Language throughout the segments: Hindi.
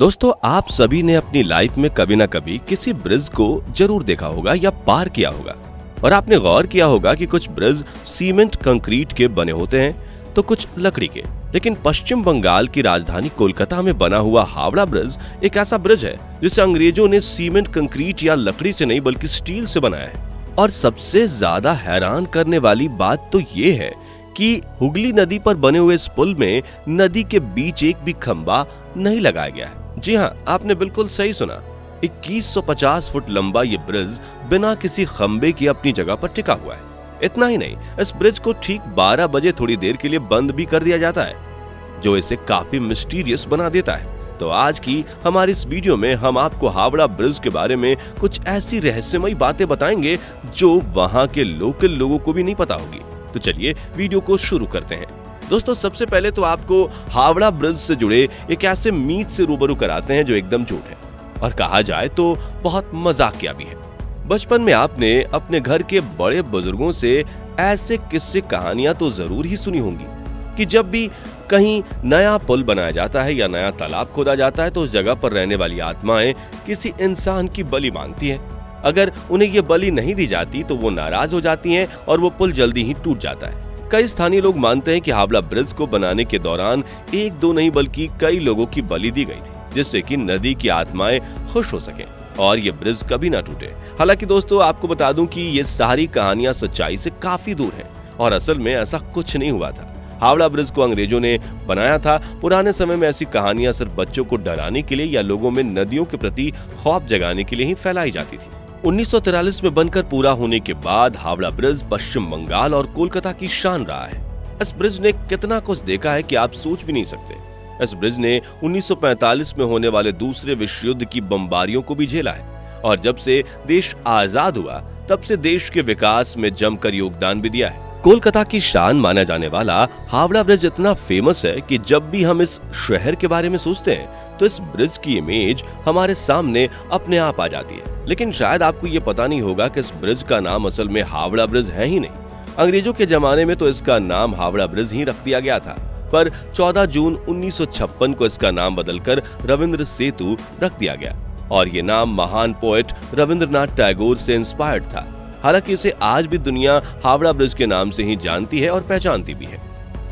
दोस्तों, आप सभी ने अपनी लाइफ में कभी ना कभी किसी ब्रिज को जरूर देखा होगा या पार किया होगा। और आपने गौर किया होगा कि कुछ ब्रिज सीमेंट कंक्रीट के बने होते हैं तो कुछ लकड़ी के। लेकिन पश्चिम बंगाल की राजधानी कोलकाता में बना हुआ हावड़ा ब्रिज एक ऐसा ब्रिज है जिसे अंग्रेजों ने सीमेंट कंक्रीट या लकड़ी से नहीं बल्कि स्टील से बनाया है। और सबसे ज्यादा हैरान करने वाली बात तो ये है कि हुगली नदी पर बने हुए इस पुल में नदी के बीच एक भी खंबा नहीं लगाया गया है। जी हाँ, आपने बिल्कुल सही सुना। 2150 फुट लंबा ये ब्रिज बिना किसी खंबे के अपनी जगह पर टिका हुआ है। इतना ही नहीं, इस ब्रिज को ठीक 12 बजे थोड़ी देर के लिए बंद भी कर दिया जाता है, जो इसे काफी मिस्टीरियस बना देता है। तो आज की हमारी इस वीडियो में हम आपको हावड़ा ब्रिज के बारे में कुछ ऐसी रहस्यमयी बातें बताएंगे जो वहां के लोकल लोगों को भी नहीं पता होगी। तो चलिए वीडियो को शुरू करते हैं। दोस्तों, सबसे पहले तो आपको हावड़ा ब्रिज से जुड़े एक ऐसे मीथ से रूबरू कराते हैं जो एकदम झूठ है और कहा जाए तो बहुत मजाकिया भी है। बचपन में आपने अपने घर के बड़े बुजुर्गों से ऐसे किस्से कहानियां तो जरूर ही सुनी होंगी कि जब भी कहीं नया पुल बनाया जाता है या नया तालाब खोदा जाता है तो उस जगह पर रहने वाली आत्माएं किसी इंसान की बलि मांगती हैं। अगर उन्हें ये बलि नहीं दी जाती तो वो नाराज हो जाती हैं और वो पुल जल्दी ही टूट जाता है। कई स्थानीय लोग मानते हैं कि हावड़ा ब्रिज को बनाने के दौरान एक दो नहीं बल्कि कई लोगों की बलि दी गई थी, जिससे कि नदी की आत्माएं खुश हो सकें और ये ब्रिज कभी ना टूटे। हालांकि दोस्तों, आपको बता दूं कि ये सारी कहानियां सच्चाई से काफी दूर हैं और असल में ऐसा कुछ नहीं हुआ था। हावड़ा ब्रिज को अंग्रेजों ने बनाया था। पुराने समय में ऐसी कहानियां सिर्फ बच्चों को डराने के लिए या लोगों में नदियों के प्रति खौफ जगाने के लिए ही फैलाई जाती थी। 1943 में बनकर पूरा होने के बाद हावड़ा ब्रिज पश्चिम बंगाल और कोलकाता की शान रहा है। इस ब्रिज ने कितना कुछ देखा है कि आप सोच भी नहीं सकते। इस ब्रिज ने 1945 में होने वाले दूसरे विश्व युद्ध की बमबारियों को भी झेला है और जब से देश आजाद हुआ तब से देश के विकास में जमकर योगदान भी दिया है। कोलकाता की शान माना जाने वाला हावड़ा ब्रिज इतना फेमस है कि जब भी हम इस शहर के बारे में सोचते हैं तो इस ब्रिज की इमेज हमारे सामने अपने आप आ जाती है। लेकिन शायद आपको ये पता नहीं होगा कि इस ब्रिज का नाम असल में हावड़ा ब्रिज है ही नहीं। अंग्रेजों के जमाने में तो इसका नाम हावड़ा ब्रिज ही रख दिया गया था, पर 14 जून 1956 को इसका नाम बदलकर रविंद्र सेतु रख दिया गया और ये नाम महान पोएट रविंद्रनाथ टैगोर से इंस्पायर्ड था। हालांकि इसे आज भी दुनिया हावड़ा ब्रिज के नाम से ही जानती है और पहचानती भी है।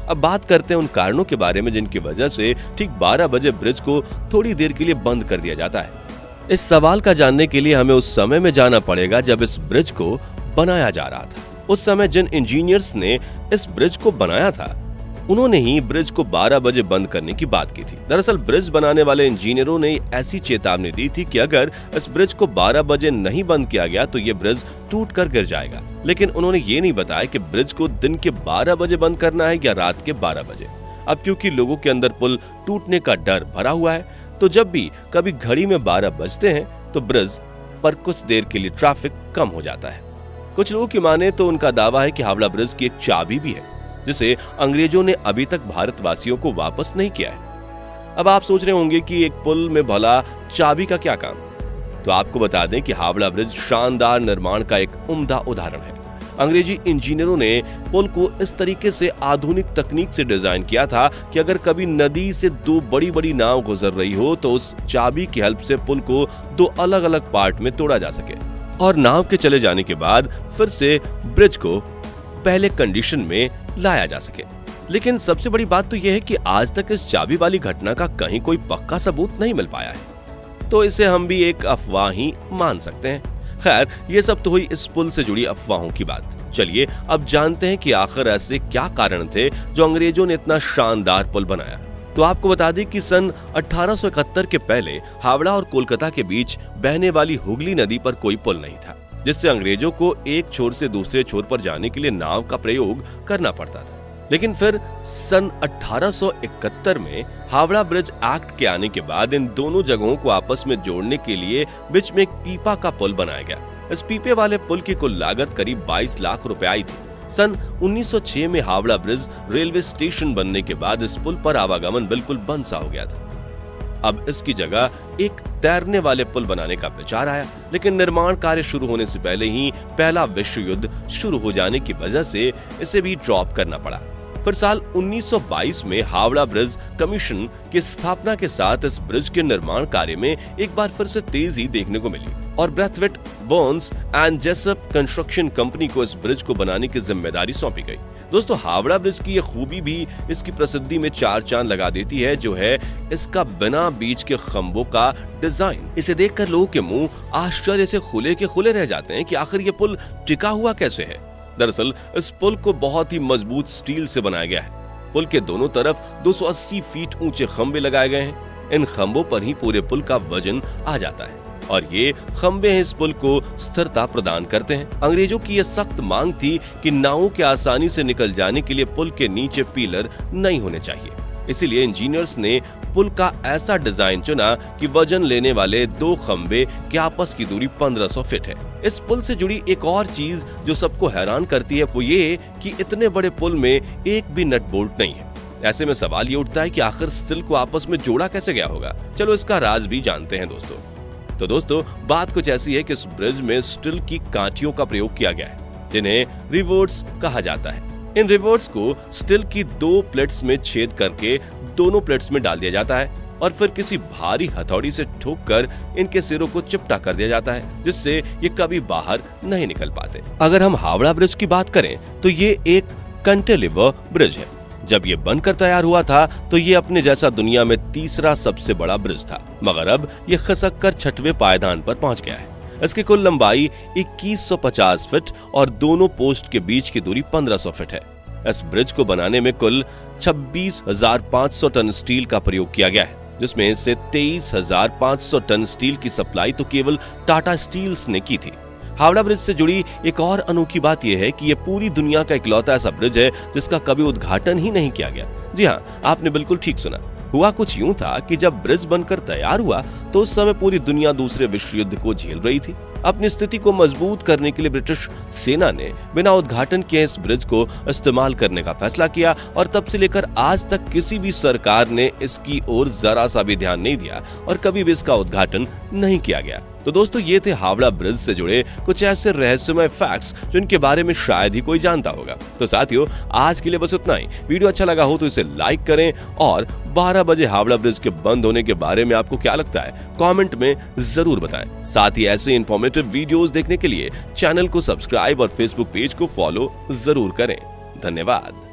अब बात करते हैं उन कारणों के बारे में जिनकी वजह से ठीक 12 बजे ब्रिज को थोड़ी देर के लिए बंद कर दिया जाता है। इस सवाल का जानने के लिए हमें उस समय में जाना पड़ेगा जब इस ब्रिज को बनाया जा रहा था। उस समय जिन इंजीनियर्स ने इस ब्रिज को बनाया था उन्होंने ही ब्रिज को 12 बजे बंद करने की बात की थी। दरअसल ब्रिज बनाने वाले इंजीनियरों ने ऐसी चेतावनी दी थी कि अगर इस ब्रिज को 12 बजे नहीं बंद किया गया तो ये ब्रिज टूट कर गिर जाएगा। लेकिन उन्होंने ये नहीं बताया कि ब्रिज को दिन के 12 बजे बंद करना है या रात के 12 बजे। अब क्योंकि लोगों के अंदर पुल टूटने का डर भरा हुआ है तो जब भी कभी घड़ी में 12 बजते हैं तो ब्रिज पर कुछ देर के लिए ट्रैफिक कम हो जाता है। कुछ लोगों की माने तो उनका दावा है कि हावड़ा ब्रिज की एक चाबी भी है जिसे अंग्रेजों ने अभी तक भारतवासियों को वापस नहीं किया है। अब आप सोच रहे होंगे कि एक पुल में भला चाबी का क्या काम? तो आपको बता दें कि हावड़ा ब्रिज शानदार निर्माण का एक उम्दा उदाहरण है। अंग्रेजी इंजीनियरों ने पुल को इस तरीके से आधुनिक तकनीक से डिजाइन किया था कि अगर कभी नदी से दो बड़ी बड़ी नाव गुजर रही हो तो उस चाबी की हेल्प से पुल को दो अलग अलग पार्ट में तोड़ा जा सके और नाव के चले जाने के बाद फिर से ब्रिज को पहले कंडीशन में लाया जा सके। लेकिन सबसे बड़ी बात तो यह है कि आज तक इस चाबी वाली घटना का कहीं कोई पक्का सबूत नहीं मिल पाया है, तो इसे हम भी एक अफवाह ही मान सकते हैं। खैर, ये सब तो हुई इस पुल से जुड़ी अफवाहों की बात। चलिए अब जानते हैं कि आखिर ऐसे क्या कारण थे जो अंग्रेजों ने इतना शानदार पुल बनाया। तो आपको बता दें कि सन 1871 के पहले हावड़ा और कोलकाता के बीच बहने वाली हुगली नदी पर कोई पुल नहीं था, जिससे अंग्रेजों को एक छोर से दूसरे छोर पर जाने के लिए नाव का प्रयोग करना पड़ता था। लेकिन फिर सन 1871 में हावड़ा ब्रिज एक्ट के आने के बाद इन दोनों जगहों को आपस में जोड़ने के लिए बीच में एक पीपा का पुल बनाया गया। इस पीपे वाले पुल की कुल लागत करीब 22 लाख रुपए आई थी। सन 1906 में हावड़ा ब्रिज रेलवे स्टेशन बनने के बाद इस पुल पर आवागमन बिल्कुल बंद सा हो गया था। अब इसकी जगह एक तैरने वाले पुल बनाने का विचार आया, लेकिन निर्माण कार्य शुरू होने से पहले ही पहला विश्व युद्ध शुरू हो जाने की वजह से इसे भी ड्रॉप करना पड़ा। फिर साल 1922 में हावड़ा ब्रिज कमीशन की स्थापना के साथ इस ब्रिज के निर्माण कार्य में एक बार फिर से तेजी देखने को मिली और Brathwaite, Burns and Jessop construction company को इस ब्रिज को बनाने की जिम्मेदारी सौंपी गई। दोस्तों, हावड़ा ब्रिज की यह खूबी भी इसकी प्रसिद्धि में चार चांद लगा देती है, जो है इसका बिना बीच के खंभों का डिजाइन। इसे देखकर लोगों के मुंह आश्चर्य से खुले के खुले रह जाते हैं कि आखिर ये पुल टिका हुआ कैसे है। दरअसल इस पुल को बहुत ही मजबूत स्टील से बनाया गया है। पुल के दोनों तरफ 280 फीट ऊंचे खंभे लगाए गए हैं। इन खंभों पर ही पूरे पुल का वजन आ जाता है और ये खंभे इस पुल को स्थिरता प्रदान करते हैं। अंग्रेजों की यह सख्त मांग थी कि नावों के आसानी से निकल जाने के लिए पुल के नीचे पिलर नहीं होने चाहिए। इसीलिए इंजीनियर्स ने पुल का ऐसा डिजाइन चुना कि वजन लेने वाले दो खंभे की आपस की दूरी 1500 फीट है। इस पुल से जुड़ी एक और चीज जो सबको हैरान करती है वो ये कि इतने बड़े पुल में एक भी नट बोल्ट नहीं है। ऐसे में सवाल ये उठता है कि आखिर स्टील को आपस में जोड़ा कैसे गया होगा। चलो इसका राज भी जानते हैं दोस्तों। तो दोस्तों, बात कुछ ऐसी है कि इस ब्रिज में स्टील की कांटियों का प्रयोग किया गया है, जिन्हें रिवर्ट्स कहा जाता है। इन रिवर्ट्स को स्टील की दो प्लेट्स में छेद करके दोनों प्लेट्स में डाल दिया जाता है और फिर किसी भारी हथौड़ी से ठोककर इनके सिरों को चिपटा कर दिया जाता है, जिससे ये कभी बाहर नहीं निकल पाते। अगर हम हावड़ा ब्रिज की बात करें तो ये एक कैंटिलीवर ब्रिज है। जब ये बनकर तैयार हुआ था तो ये अपने जैसा दुनिया में तीसरा सबसे बड़ा ब्रिज था, मगर अब ये खिसक कर 6वें पायदान पर पहुंच गया है। इसकी कुल लंबाई 2150 फीट और दोनों पोस्ट के बीच की दूरी 1500 फीट है। इस ब्रिज को बनाने में कुल 26,500 टन स्टील का प्रयोग किया गया है, जिसमें से 23,500 टन स्टील की सप्लाई तो केवल टाटा स्टील्स ने की थी। हावड़ा ब्रिज से जुड़ी एक और अनोखी बात यह है कि यह पूरी दुनिया का इकलौता ऐसा ब्रिज है जिसका कभी उद्घाटन ही नहीं किया गया। जी हाँ, आपने बिल्कुल ठीक सुना। हुआ कुछ यूं था कि जब ब्रिज बनकर तैयार हुआ तो उस समय पूरी दुनिया दूसरे विश्व युद्ध को झेल रही थी। अपनी स्थिति को मजबूत करने के लिए ब्रिटिश सेना ने बिना उद्घाटन किए इस ब्रिज को इस्तेमाल करने का फैसला किया और तब से लेकर आज तक किसी भी सरकार ने इसकी ओर जरा सा भी ध्यान नहीं दिया और कभी भी इसका उद्घाटन नहीं किया गया। तो दोस्तों, ये थे हावड़ा ब्रिज से जुड़े कुछ ऐसे रहस्यमय फैक्ट्स जिनके बारे में शायद ही कोई जानता होगा। तो साथियों, आज के लिए बस उतना ही। वीडियो अच्छा लगा हो तो इसे लाइक करें और 12 बजे हावड़ा ब्रिज के बंद होने के बारे में आपको क्या लगता है कमेंट में जरूर बताएं। साथ ही ऐसे इंफॉर्मेटिव वीडियोस देखने के लिए चैनल को सब्सक्राइब और फेसबुक पेज को फॉलो जरूर करें। धन्यवाद।